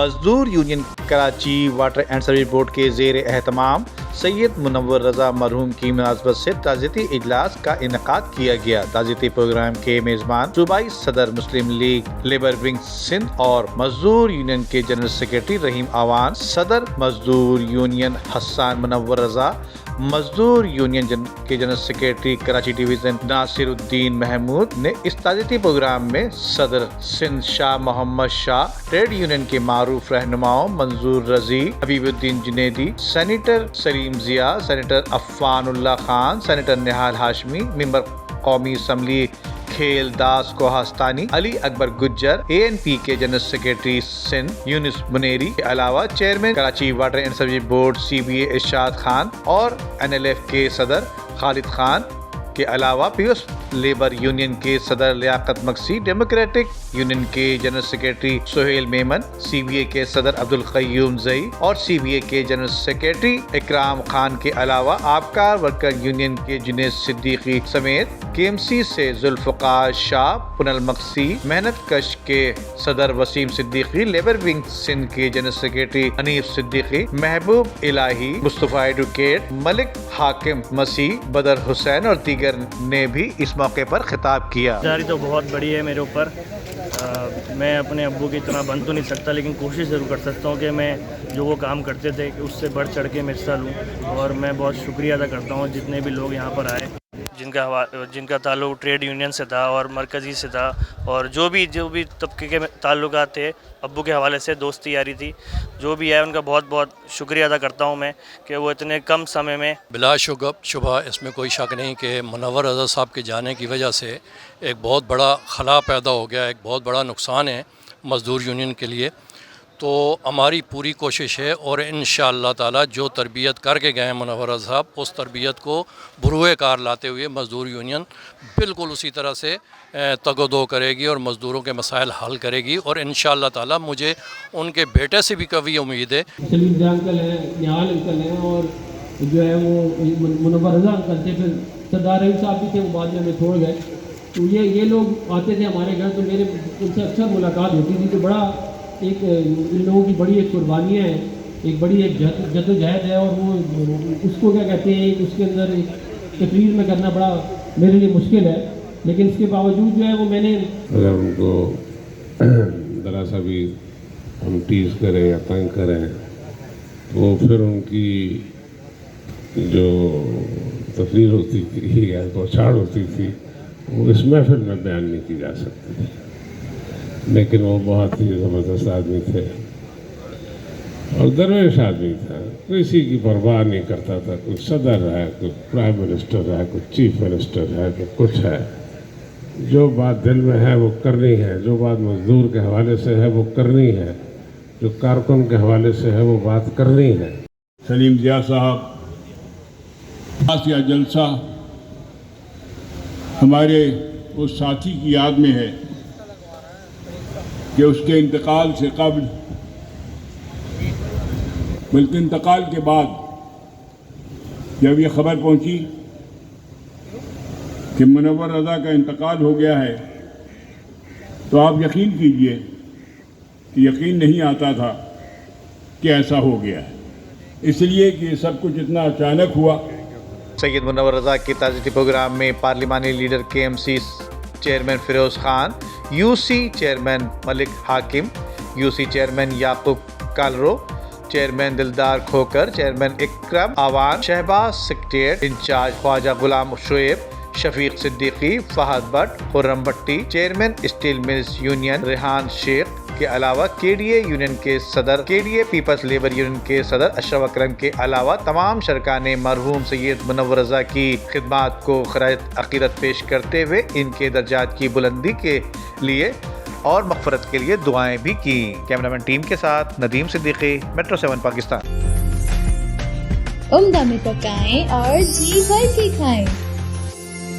مزدور union Karachi water and service board کے زیر اہتمام سید منور رضا مرحوم کی مناسبت سے تعزیتی اجلاس کا انعقاد کیا گیا۔ تعزیتی پروگرام کے میزبان صوبائی صدر مسلم لیگ لیبر ونگ سندھ اور مزدور یونین کے جنرل سیکرٹری رحیم آوان، صدر مزدور یونین حسان منور رضا، مزدور یونین کے جنرل سیکرٹری کراچی ڈویژن ناصر الدین محمود نے اس تعزیتی پروگرام میں صدر سندھ شاہ محمد شاہ، ٹریڈ یونین کے معروف رہنماؤں منظور رضی، حبیب الدین جنیدی، سینیٹر سلیم ضیاء، سینیٹر عفان اللہ خان، سینیٹر نہال ہاشمی، ممبر قومی اسمبلی کھیل داس کوہستانی، علی اکبر گجر، ANP کے جنرل سیکرٹری سندھ یونس منیری کے علاوہ chairman Karachi water and service board CBA ارشاد خان اور NLF کے صدر خالد خان کے علاوہ پیپلز لیبر یونین کے صدر لیاقت مکسی، ڈیموکریٹک یونین کے general secretary Sohail Memon, CBA کے صدر عبدالقیوم زئی اور CBA کے جنرل سیکرٹری اکرام خان کے علاوہ آبکار ورکر یونین کے جنید صدیقی سمیت KMC سے ذوالفقار شاہ، پنل مکسی، محنت کش کے صدر وسیم صدیقی، لیبر ونگ سندھ کے جنرل سیکرٹری حنیف صدیقی، محبوب الہی، مصطفیٰ ایڈوکیٹ، ملک حاکم مسیح، بدر حسین اور دیگر نے بھی اس موقع پر خطاب کیا۔ داری تو بہت بڑی ہے میرے اوپر، میں اپنے ابو کی اتنا بن تو نہیں سکتا، لیکن کوشش ضرور کر سکتا ہوں کہ میں جو وہ کام کرتے تھے کہ اس سے بڑھ چڑھ کے میں حصہ لوں، اور میں بہت شکریہ ادا کرتا ہوں جتنے بھی لوگ یہاں پر آئے، جن کا تعلق ٹریڈ یونین سے تھا اور مرکزی سے تھا، اور جو بھی طبقے کے تعلقات تھے، ابو کے حوالے سے دوستی یاری تھی، جو بھی ہے ان کا بہت بہت شکریہ ادا کرتا ہوں میں کہ وہ اتنے کم سمے میں بلا شبہ اس میں کوئی شک نہیں کہ منور رضا صاحب کے جانے کی وجہ سے ایک بہت بڑا خلا پیدا ہو گیا، ایک بہت بڑا نقصان ہے مزدور یونین کے لیے۔ تو ہماری پوری کوشش ہے اور انشاءاللہ تعالی جو تربیت کر کے گئے ہیں منور رضا صاحب، اس تربیت کو بروئے کار لاتے ہوئے مزدور یونین بالکل اسی طرح سے تگ و دو کرے گی اور مزدوروں کے مسائل حل کرے گی، اور انشاءاللہ تعالی مجھے ان کے بیٹے سے بھی قوی امید ہے۔ سلیم ضیاء انکل ہیں، نہال انکل ہیں، اور جو ہے وہ منور رضا انکل تھے، پھر سردار رحیم صاحب بھی تھے، وہ بعد میں ہمیں چھوڑ گئے۔ تو یہ لوگ آتے تھے ہمارے گھر، تو میرے ان سے اکثر ملاقات ہوتی تھی، تو بڑا ایک ان لوگوں کی بڑی ایک قربانیاں ہیں، ایک بڑی ایک جد و جہد ہے، اور وہ اس کو کیا کہتے ہیں، اس کے اندر ایک تقریر میں کرنا بڑا میرے لیے مشکل ہے، لیکن اس کے باوجود جو ہے وہ میں نے اگر ان کو ذرا سا بھی ہم ٹیز کریں یا تنگ کریں تو پھر ان کی جو تقریر ہوتی تھی یا بوچھاڑ ہوتی تھی وہ اس محفل میں بیان نہیں کی جا سکتی، لیکن وہ بہت ہی زبردست آدمی تھے اور درویش آدمی تھا، کسی کی پرواہ نہیں کرتا تھا، کوئی صدر ہے، کوئی پرائم منسٹر ہے، کوئی چیف منسٹر ہے، کوئی کچھ ہے، جو بات دل میں ہے وہ کرنی ہے، جو بات مزدور کے حوالے سے ہے وہ کرنی ہے، جو کارکن کے حوالے سے ہے وہ بات کرنی ہے۔ سلیم ضیاء صاحب یا جلسہ ہمارے اس ساتھی کی یاد میں ہے کہ اس کے انتقال سے قبل بلکہ انتقال کے بعد جب یہ خبر پہنچی کہ منور رضا کا انتقال ہو گیا ہے تو آپ یقین کیجئے کہ یقین نہیں آتا تھا کہ ایسا ہو گیا ہے، اس لیے کہ یہ سب کچھ اتنا اچانک ہوا۔ سید منور رضا کے تعزیتی پروگرام میں پارلیمانی leader KMC chairman Feroz Khan, UC chairman Malik Hakim, UC chairman Yaqoob Kalru, chairman Dildar Khokhar, chairman Akram Awan, Shahbaz secretariat in charge Khawaja Ghulam Shoaib, Shafiq Siddiqui, Fahad Butt, Khurram Batti, chairman steel mills union Rehan Sheikh کے علاوہ KDA یونین کے صدر، KDA پیپلز لیبر یونین کے صدر اشرف اکرم کے علاوہ تمام شرکاء نے مرحوم سید منور رضا کی خدمات کو خراج عقیدت پیش کرتے ہوئے ان کے درجات کی بلندی کے لیے اور مغفرت کے لیے دعائیں بھی کی۔ کیمرامین ٹیم کے ساتھ ندیم صدیقی، میٹرو 7 پاکستان۔ عمدہ میں پکائیں اور جی بھر کے کھائیں۔